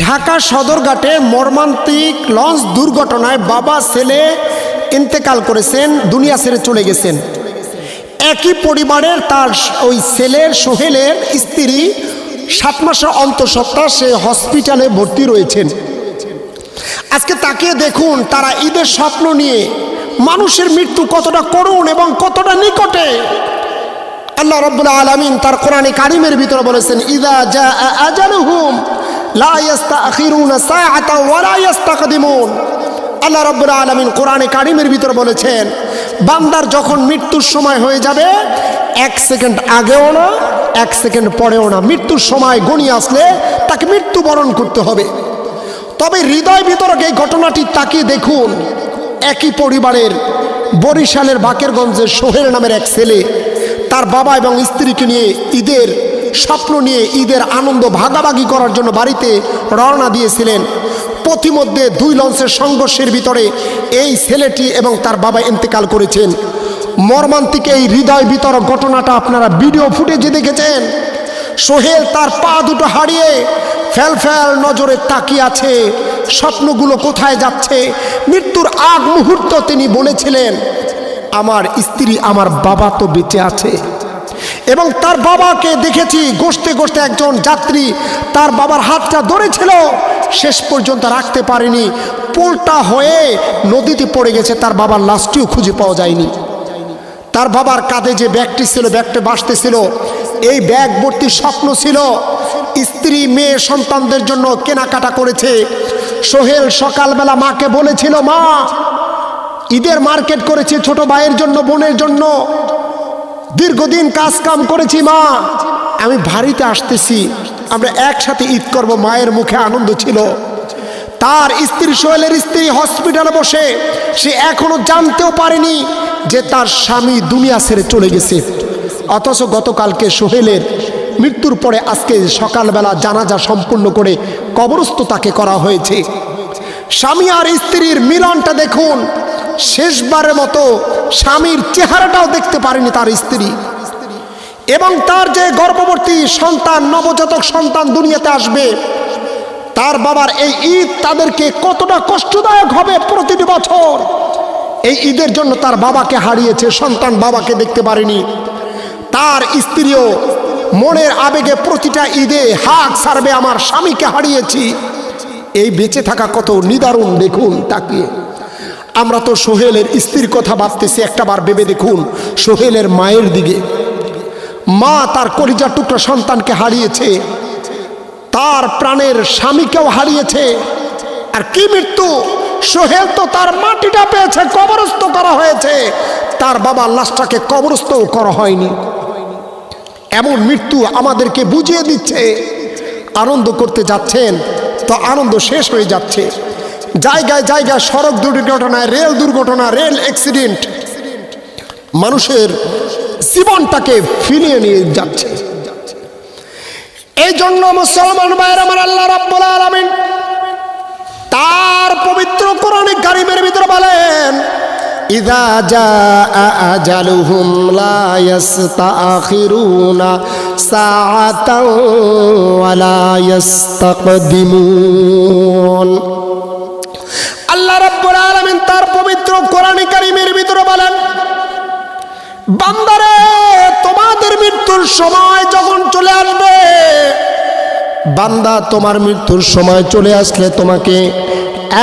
ঢাকা সদরঘাটে মর্মান্তিক লঞ্চ দুর্ঘটনায় বাবা ছেলে ইন্তেকাল করেছেন, দুনিয়া ছেড়ে চলে গেছেন। একই পরিবারের তার ওই ছেলের সোহেলের স্ত্রী 7 মাসের অন্তঃসত্ত্বা, সে হসপিটালে ভর্তি রয়েছেন। আজকে তাকিয়ে দেখুন, তারা ঈদের স্বপ্ন নিয়ে, মানুষের মৃত্যু কতটা করুণ এবং কতটা নিকটে। আল্লাহ রাব্বুল আলামিন তার কোরআনে কারিমের ভিতরে বলেছেন, ইযা জাআ আজালুহুম লা ইস্তাখিরুনা সাআতাও ওয়া লা ইস্তাকদিমুন। আল্লাহ রাব্বুল আলামিন কোরআনে কারিমের ভিতরে বলেছেন, বান্দার যখন মৃত্যুর সময় হয়ে যাবে, 1 সেকেন্ড আগেও না 1 সেকেন্ড পরেও না, মৃত্যুর সময় গণিয়ে আসলে তাকে মৃত্যুবরণ করতে হবে। তবে হৃদয় বিতরক এই ঘটনাটি তাকিয়ে দেখুন, একই পরিবারের বরিশালের বাকেরগঞ্জের সোহেল নামের এক ছেলে তার বাবা এবং স্ত্রীকে নিয়ে ঈদের স্বপ্ন নিয়ে ঈদের আনন্দ ভাগাভাগি করার জন্য বাড়িতে রওনা দিয়েছিলেন। পথিমধ্যে 2 লঞ্চের সংঘর্ষের ভিতরে এই ছেলেটি এবং তার বাবা ইন্তেকাল করেছেন। মর্মান্তিক এই হৃদয় বিতরক ঘটনাটা আপনারা ভিডিও ফুটেজে দেখেছেন। সোহেল তার পা দুটো হারিয়ে ফেল ফেল নজরে তাকিয়ে আছে, স্বপ্নগুলো কোথায় যাচ্ছে। মৃত্যুর আগ মুহূর্ত তিনি বলেছিলেন, আমার স্ত্রী আমার বাবা তো বেঁচে আছে। এবং তার বাবাকে দেখেছি গোষ্ঠে গোষ্ঠে একজন যাত্রী তার বাবার হাতটা ধরেছিল, শেষ পর্যন্ত রাখতে পারেনি, পোলটা হয়ে নদীতে পড়ে গেছে। তার বাবার লাশটিও খুঁজে পাওয়া যায়নি। তার বাবার কাঁধে যে ব্যাগটি ছিল, ব্যাগটা ভাসতেছিল, এই ব্যাগ ভর্তি স্বপ্ন ছিল। স্ত্রী মেয়ে সন্তানদের জন্য কেনাকাটা করেছে। সোহেল সকালবেলা মাকে বলেছিল, মা ঈদের মার্কেট করেছি ছোট ভাইয়ের জন্য, বোনের জন্য, দীর্ঘদিন কাজ কাম করেছি, মা আমি বাড়িতে আসতেছি, আমরা একসাথে ঈদ করব। মায়ের মুখে আনন্দ ছিল। তার স্ত্রী, সোহেলের স্ত্রী হসপিটালে বসে, সে এখনো জানতেও পারেনি যে তার স্বামী দুনিয়া ছেড়ে চলে গেছে। অথচ গতকালকে সোহেলের মৃত্যুর পরে আজকে সকালবেলা জানাজা সম্পূর্ণ করে কবরস্থ তাকে করা হয়েছে। স্বামী আর স্ত্রীর মিলনটা দেখুন, শেষবারের মতো স্বামীর চেহারাটাও দেখতে পারেনি তার স্ত্রী। এবং তার যে গর্ভবতী সন্তান, নবজাতক সন্তান দুনিয়াতে আসবে, তার বাবার এই ঈদ তাদেরকে কতটা কষ্টদায়ক হবে প্রতিটি বছর। এই ঈদের জন্য তার বাবাকে হারিয়েছে, সন্তান বাবাকে দেখতে পারেনি। তার স্ত্রীও মনের আবেগে প্রতিটা ঈদে হাক ছাড়বে, আমার স্বামীকে হারিয়েছি। এই বেঁচে থাকা কত নিদারুণ দেখুন তাকিয়ে। আমরা তো সোহেলের স্ত্রীর কথা ভাবতেছি, একটাবার ভেবে দেখুন সোহেলের মায়ের দিকে। মা তার কলিজার টুকরা সন্তানকে হারিয়েছে, তার প্রাণের স্বামীকেও হারিয়েছে। আর কি মৃত্যু! সোহেল তো তার মাটিটা পেয়েছে, কবরস্থ করা হয়েছে, তার বাবার লাশটাকে কবরস্থও করা হয়নি। এমন মৃত্যু আমাদেরকে বুঝিয়ে দিচ্ছে, আনন্দ করতে যাচ্ছেন তো আনন্দ শেষ হয়ে যাচ্ছে। জায়গায় জায়গায় সড়ক দুর্ঘটনায়, রেল দুর্ঘটনা, রেল অ্যাক্সিডেন্ট মানুষের জীবনটাকে ফিরিয়ে নিয়ে যাচ্ছে। এই জন্য মুসলমান ভাইয়ের আমার, আল্লাহ রাব্বুল আলামিন তার পবিত্র কোরআনে কারীমের ভিতরে বলেন, ইযা জাআ আজালুহুম লা ইস্তাখিরুনা সাআতাও ওয়া লা ইস্তাকদিমুন। আল্লাহ রাব্বুল আলামিন তার পবিত্র কোরআনে কারীমের ভিতরে বলেন, বান্দারে তোমাদের মৃত্যুর সময় যখন চলে আসবে, বান্দা তোমার মৃত্যুর সময় চলে আসলে তোমাকে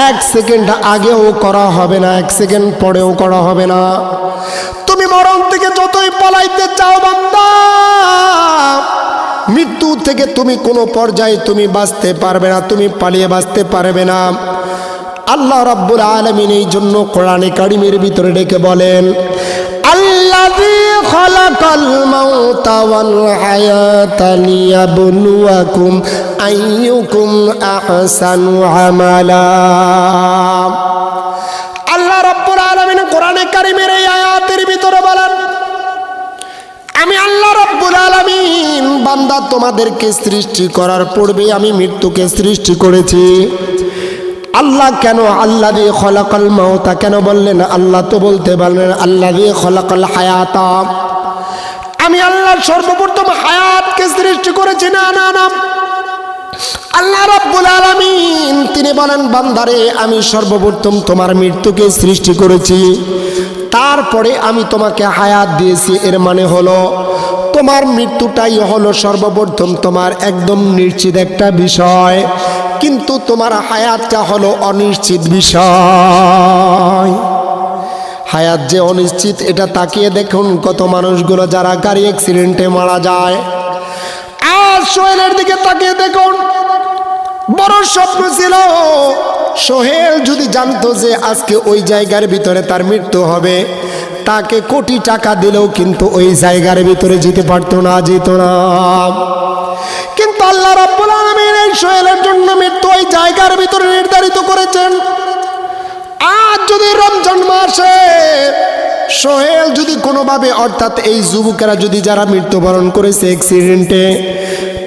1 সেকেন্ড আগেও করা হবে না, 1 সেকেন্ড পরেও করা হবে না। তুমি মরণ থেকে যতই পালাইতে চাও বান্দা, মৃত্যু থেকে তুমি কোনো পর্যায়ে তুমি বাঁচতে পারবে না, তুমি পালিয়ে বাঁচতে পারবে না। আল্লাহ রাব্বুল আলামিন এই জন্য কোরআনে কারীমের ভিতরে ডেকে বলেন, আল্লাযী খালাকাল মাউতা ওয়াল হায়াতা লিয়াবলুয়াকুম আইয়ুকুম আহসানু আমালা। আল্লাহ রাব্বুল আলামিন কোরআনে কারীমের এই আয়াতের ভিতরে বলেন, আমি আল্লাহ রাব্বুল আলামিন বান্দা তোমাদেরকে সৃষ্টি করার পূর্বে আমি মৃত্যুকে সৃষ্টি করেছি। আল্লাহ কেন আল্লাযী খালাকাল মাউতা কেন বললেন? আল্লাহ তো বলতে পারলেন আল্লাযী খালাকাল হায়াতা, আমি আল্লাহ সর্বপ্রথম হায়াতকে সৃষ্টি করেছি। না না না, আল্লাহ রাব্বুল আলামিন তিনি বলেন, বান্দারে আমি সর্বপ্রথম তোমার মৃত্যুকে সৃষ্টি করেছি, তারপরে আমি তোমাকে হায়াত দিয়েছি। এর মানে হলো তোমার মৃত্যুটাই হলো সর্বপ্রথম তোমার একদম নিশ্চিত একটা বিষয়, কিন্তু তোমার হায়াতটা হলো অনিশ্চিত বিষয়। হায়াত যে অনিশ্চিত এটা তাকিয়ে দেখুন কত মানুষগুলো যারা গাড়ি অ্যাক্সিডেন্টে মারা যায়। আজ সোহেলের দিকে তাকিয়ে দেখুন, বড় স্বপ্ন ছিল সোহেল যদি জানতো যে আজকে ওই জায়গার ভিতরে তার মৃত্যু হবে, তাকে কোটি টাকা দিলেও কিন্তু ওই জায়গার ভিতরে যেতে পারতো না, যেত না। কিন্তু আল্লাহ রাব্বুল আলামিন এই সোহেলের জন্য মৃত্যু ওই জায়গার ভিতরে নির্ধারিত করেছেন। আজ যদি রমজান মাসে সোহেল যদি কোনোভাবে, অর্থাৎ এই যুবকেরা যদি যারা মৃত্যুবরণ করেছে অ্যাক্সিডেন্টে,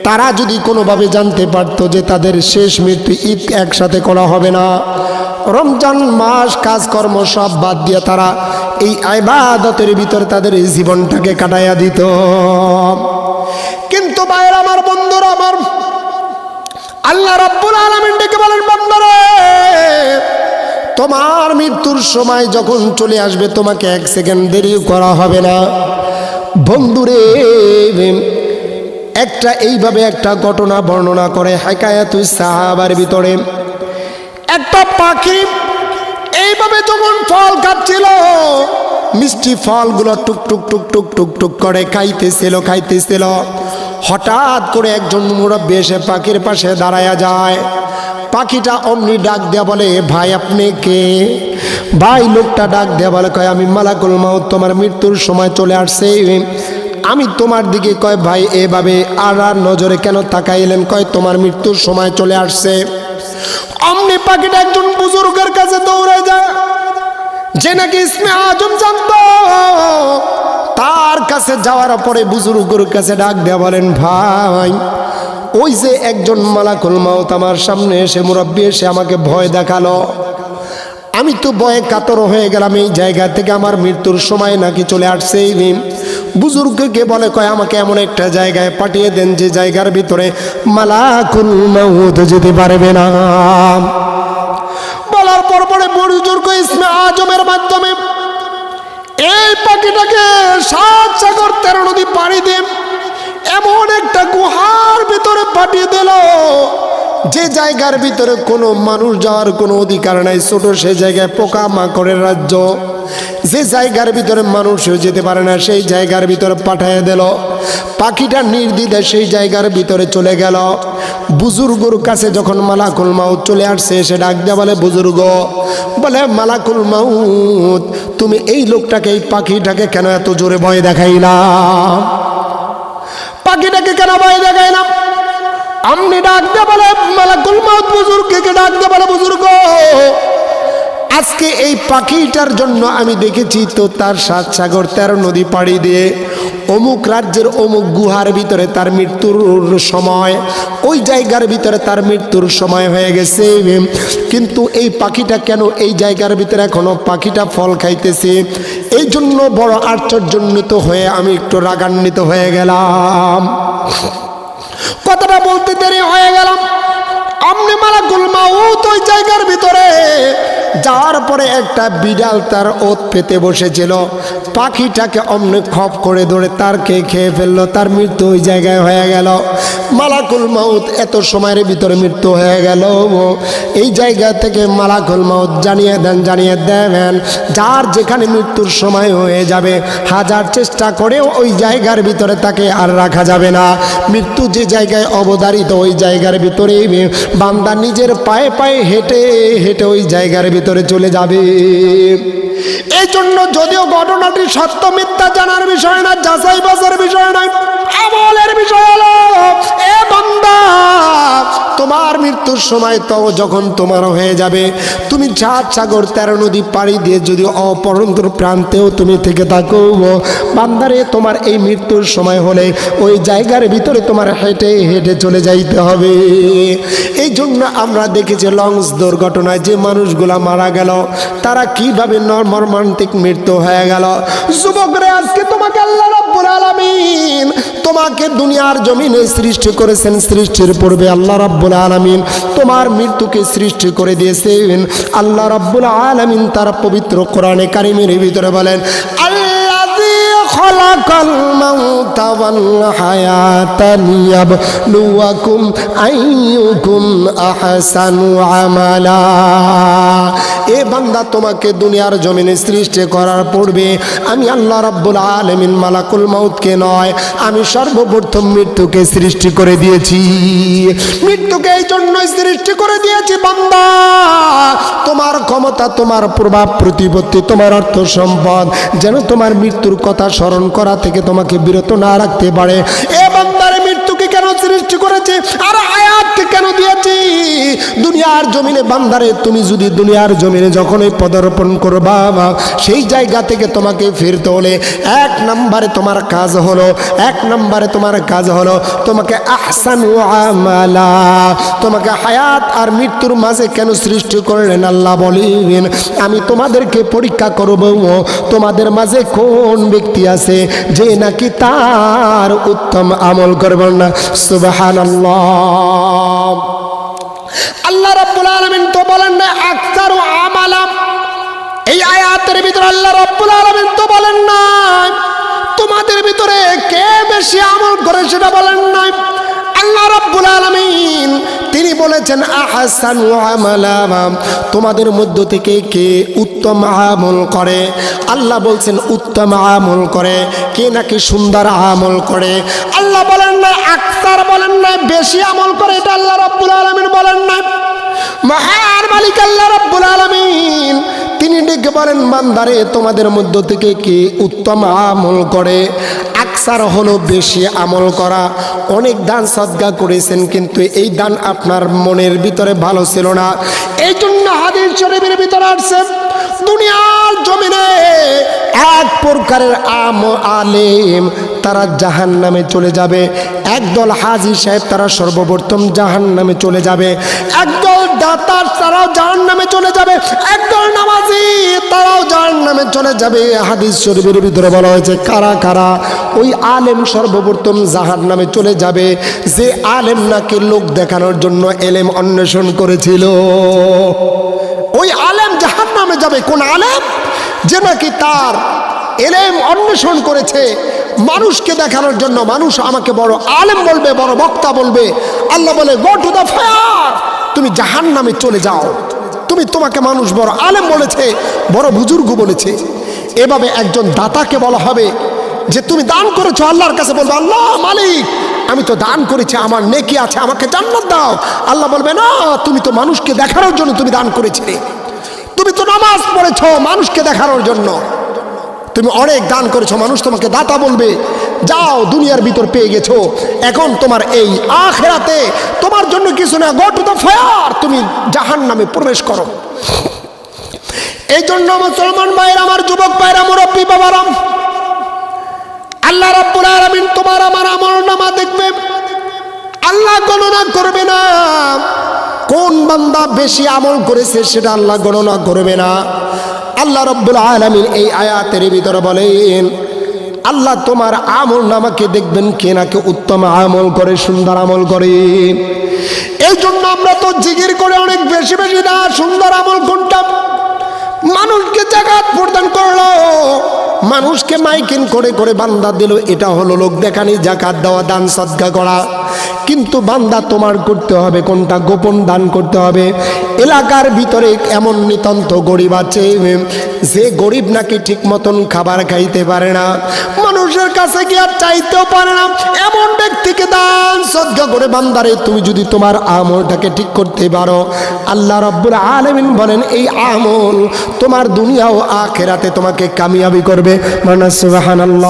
তারা যদি কোনোভাবে জানতে পারতো যে তাদের শেষ মৃত্যু ঈদ একসাথে করা হবে না, রমজান মাস কাজকর্ম সব বাদ দিয়ে তারা এই ইবাদতের ভিতরে তাদের এই জীবনটাকে কাটাইয়া দিত। কিন্তু ভাইয়েরা আমার, বন্ধুরা আমার, আল্লাহ রাব্বুল আলামিন ডেকে বলেন, বান্দারে তোমার মৃত্যুর সময় যখন চলে আসবে তোমাকে এক সেকেন্ড দেরি করা হবে না। বন্ধুরে একটা এইভাবে একটা ঘটনা বর্ণনা করে হিকায়াতুস সাহাবার ভিতরে, একটা পাখি এইভাবে যখন ফল খাচ্ছিল, মিষ্টি ফলগুলো টুক টুক টুক টুক টুক টুক করে খাইতেছিল। হঠাৎ করে একজন মুরব্বী এসে পাখির পাশে দাঁড়ায়া যায়। পাখিটা অমনি ডাক দেয়া বলে, ভাই আপনি কে? ভাই লোকটা ডাক দেয়া বলে, কয় আমি মালাকুল মাউত, তোমার মৃত্যুর সময় চলে আসছে। আমি তোমার দিকে, কয় ভাই এভাবে আর নজরে কেন তাকাইলেন? কয় তোমার মৃত্যুর সময় চলে আসছে। অমনি পাখিটা একজন বুজুর্গের কাছে দৌড়ে যায়, যে নাকি ইসমে আজম জানতো। তার কাছে যাওয়ার পরে বুজুর্গের কাছে ডাক দেয়া বলেন, ভাই ওই যে একজন মালাকুল মাউত আমার সামনে এসে, মুরব্বী এসে আমাকে ভয় দেখালো, আমি তো ভয়ে কাতর হয়ে গেলাম। এই জায়গা থেকে আমার মৃত্যুর সময় নাকি চলে আসছে। বুজুর্গকে বলে, কয় আমাকে এমন একটা জায়গায় পাঠিয়ে দেন যে জায়গার ভিতরে মালাকুল মাউত যেতে পারবে না। বলার পরে বুজুর্গ ইসমে আজমের মাধ্যমে এই পাখিটাকে 7 সাগর 13 নদী পাড়ি দিয়ে এমন একটা গুহার ভিতরে পাঠিয়ে দিল, যে জায়গার ভিতরে কোনো মানুষ যাওয়ার কোনো অধিকার নাই। ছোট সে জায়গায় পোকা মাকড়ের রাজ্য, যে জায়গার ভিতরে মানুষও যেতে পারে না, সেই জায়গার ভিতরে পাঠিয়ে দিল। পাখিটা নির্দ্বিধায় সেই জায়গার ভিতরে চলে গেল। বুজুর্গর কাছে যখন মালাকুল মাউত চলে আসছে, সে ডাক দেয়া বলে, বুজুর্গ বলে, মালাকুল মাউত তুমি এই লোকটাকে, এই পাখিটাকে কেন এত জোরে ভয় দেখাইলাম? পাখিটাকে কেন ভয় দেখাইলাম? আমনি ডাক দেয়া বলে, মালাকুল মাউত বুজুর্গকে ডাক দেয়া বলে, বুজুর্গ আজকে এই পাখিটার জন্য আমি দেখেছি তো তার 7 সাগর 13 নদী পাড়ি দিয়ে অমুক রাজ্যের অমুক গুহার ভিতরে তার মৃত্যুর সময়, ওই জায়গার ভিতরে তার মৃত্যুর সময় হয়ে গেছে। কিন্তু এই পাখিটা কেন এই জায়গার ভিতরে এখনো পাখিটা ফল খাইতেছে? এই জন্য বড় আশ্চর্যান্বিত হয়ে আমি একটু রাগান্বিত হয়ে গেলাম। কথাটা বলতে দেরি হয়ে গেলাম। আমনে মালাকুল মাউত ওই জায়গার ভিতরে যাওয়ার পরে একটা বিড়াল তার ওত পেতে বসেছিল, পাখিটাকে অমনে খপ করে ধরে তার খেয়ে ফেললো। তার মৃত্যু ওই জায়গায় হয়ে গেল। মালাকুল মাউত এত সময়ের ভিতরে মৃত্যু হয়ে গেল। এই জায়গা থেকে মালাকুল মাউত জানিয়ে দেন যার যেখানে মৃত্যুর সময় হয়ে যাবে, হাজার চেষ্টা করেও ওই জায়গার ভিতরে তাকে আর রাখা যাবে না। মৃত্যু যে জায়গায় অবধারিত, ওই জায়গার ভিতরে বান্দা নিজের পায়ে পায়ে হেঁটে হেঁটে ওই জায়গার ভিতরে চলে যাবে। এই জন্য যদিও ঘটনাটি সত্য মিথ্যা জানার বিষয় না, যাচাই বাছার বিষয় নয়, আমলের বিষয় হলো এ বান্দা, তোমার মৃত্যুর সময় তো যখন তোমার হয়ে যাবে, তুমি 7 সাগর 13 নদী পাড়ি দিয়ে যদি অপরন্তর প্রান্তেও তুমি থেকে থাকো, বান্দারে তোমার এই মৃত্যুর সময় হলে ওই জায়গার ভিতরে তোমার হেঁটে হেঁটে চলে যাইতে হবে। এই জন্য আমরা দেখেছি লঞ্চ দুর্ঘটনায় যে মানুষগুলা মারা গেল, তারা কিভাবে মর্মান্তিক মৃত্যু হয়ে গেল। যুবকরা আজকে তোমাকে আল্লাহ রাব্বুল আলামিন তোমাকে দুনিয়ার জমিনে সৃষ্টি করেছেন, সৃষ্টির পূর্বে আল্লাহ রাব্বুল আলামিন তোমার মৃত্যুকে সৃষ্টি করে দিয়েছেন। আল্লাহ রাব্বুল আলামিন তার পবিত্র কোরআনে কারিমের ভিতরে বলেন, আল্লাযী খালাকাল মাউতা ওয়াল হায়াতা লিয়াবলুয়াকুম আইয়ুকুম আহসানু আমালা। এ বান্দা, তোমাকে দুনিয়ার জমিনে সৃষ্টি করার পূর্বে আমি আল্লাহ রাব্বুল আলামিন মালাকুল মাউতকে নয়, আমি সর্বপ্রথম মৃত্যুকে সৃষ্টি করে দিয়েছি। মৃত্যুকে এই জন্যই সৃষ্টি করে দিয়েছি বান্দা, তোমার ক্ষমতা, তোমার প্রভাব প্রতিপত্তি, তোমার অর্থ সম্পদ যেন তোমার মৃত্যুর কথা স্মরণ করা থেকে তোমাকে বিরত না রাখতে পারে। এ বান্দারে মৃত্যুকে কেন সৃষ্টি করেছে আর হায়াতকে কেন দিয়েছি? দুনিয়ার জমিনে বান্দারে, তুমি যদি দুনিয়ার জমিনে যখনই পদার্পণ করবা, সেই জায়গা থেকে তোমাকে ফিরতে হলে এক নম্বরে তোমার কাজ হলো তোমাকে আহসানু আমালা। তোমাকে হায়াত আর মৃত্যুর মাঝে কেন সৃষ্টি করলেন? আল্লাহ বলেন, আমি তোমাদেরকে পরীক্ষা করব তোমাদের মাঝে কোন ব্যক্তি আছে যে নাকি তার উত্তম আমল করবেন না। সুবহানাল্লাহ। আল্লাহ রাব্বুল আলামিন তো বলেন না আকতারু আমালা। এই আয়াতের ভিতরে আল্লাহ রাব্বুল আলামিন তো বলেন না তোমাদের ভিতরে কে বেশি আমল করে সেটা বলেন না। আল্লাহ রাব্বুল আলামিন তিনি বলেছেন আহসানু আমালা, তোমাদের মধ্য থেকে কে উত্তম আমল করে। আল্লাহ বলছেন উত্তম আমল করে, কে নাকি সুন্দর আমল করে। আল্লাহ বলেন না আকতার, বলেন না বেশি আমল করে, এটা আল্লাহ রাব্বুল আলামিন বলেন না। মহান মালিক আল্লাহ রাব্বুল আলামিন তিনি ডেকে বলেন, বান্দারে তোমাদের মধ্য থেকে কে উত্তম আমল করে। আকসার হলো বেশি আমল করা। অনেক দান সদকা করেছেন, কিন্তু এই দান আপনার মনের ভিতরে ভালো ছিল না। এই জন্য হাদিস শরীফের ভিতরে আসছে, দুনিয়ার জমিনে এক প্রকারের আলেম তারা জাহান্নামে চলে যাবে। একদল হাজী সাহেব তারা সর্বপ্রথম জাহান্নামে চলে যাবে। একদল দাতার তারাও জাহান্নামে চলে যাবে। একদল নামাজি তারাও জাহান্নামে চলে যাবে। হাদিস শরীফের ভিতরে বলা হয়েছে কারা কারা। ওই আলেম সর্বপ্রথম জাহান্নামে চলে যাবে যে আলেম নাকি লোক দেখানোর জন্য এলেম অন্বেষণ করেছিল। ওই আলেম জাহান্নামে যাবে। কোন আলেম? যে নাকি তার এলেম অন্বেষণ করেছে মানুষকে দেখানোর জন্য। মানুষ আমাকে বড় আলেম বলবে, বড় বক্তা বলবে। আল্লাহ বলে গো টু দ্য ফায়ার, তুমি জাহান্নামে চলে যাও। তোমাকে মানুষ বড় আলেম বলেছে, বড় বুজুর্গ বলেছে। এভাবে একজন দাতাকে বলা হবে যে তুমি দান করেছো, আল্লাহর কাছে বলবে আল্লাহ মালিক আমি তো দান করেছি, আমার নেকি আছে, আমাকে জান্নাত দাও। আল্লাহ বলবে না, তুমি তো মানুষকে দেখানোর জন্য তুমি দান করেছিলে। তুমি তো নামাজ পড়েছো মানুষকে দেখানোর জন্য। তুমি অনেক দান করেছো, মানুষ তোমাকে দাতা বলবে। যাও, দুনিয়ার ভিতর পেয়ে গেছো, এখন তোমার এই আখিরাতে তোমার জন্য কিছু না, গো টু দ্য ফায়ার, তুমি জাহান্নামে প্রবেশ করো। এই জন্য মুসলমান ভাইরা, আমার যুবক ভাইরা, মুরব্বী বাবারা, আল্লাহ রাব্বুল আলামিন তোমার আমার আমলনামা দেখবে। আল্লাহ গণনা করবে না কোন বান্দা বেশি আমল করেছে, সেটা আল্লাহ গণনা করবে না। আল্লাহ রাব্বুল আলামিন এই আয়াতের ভিতরে বলেন আল্লাহ তোমার আমলনামাকে দেখবেন কে নাকি উত্তম আমল করে, সুন্দর আমল করে। এই জন্য আমরা তো জিকির করে অনেক বেশি বেশি না। সুন্দর আমল কোনটা? মানুষকে যাকাত প্রদান করলো, মানুষকে মাইকিং করে করে বান্দা দিল, এটা হলো লোক দেখানি, যাকাত দেওয়া, দান সদকা করা। কিন্তু বান্দা তোমার করতে হবে কোনটা? গোপন দান করতে হবে। এলাকার ভিতরে এমন নিতান্ত গরিব আছে যে গরিব নাকি ঠিক মতন খাবার খাইতে পারে না, মানুষের কাছে গিয়ে আর চাইতেও পারে না, এমন ব্যক্তিকে দান সদকা করে বান্দারে তুমি যদি তোমার আমলটাকে ঠিক করতে পারো, আল্লাহ রাব্বুল আলামিন বলেন এই আমল তোমার দুনিয়া ও আখিরাতে তোমাকে কামিয়াবি করবে। মানা সুবহানাল্লাহ।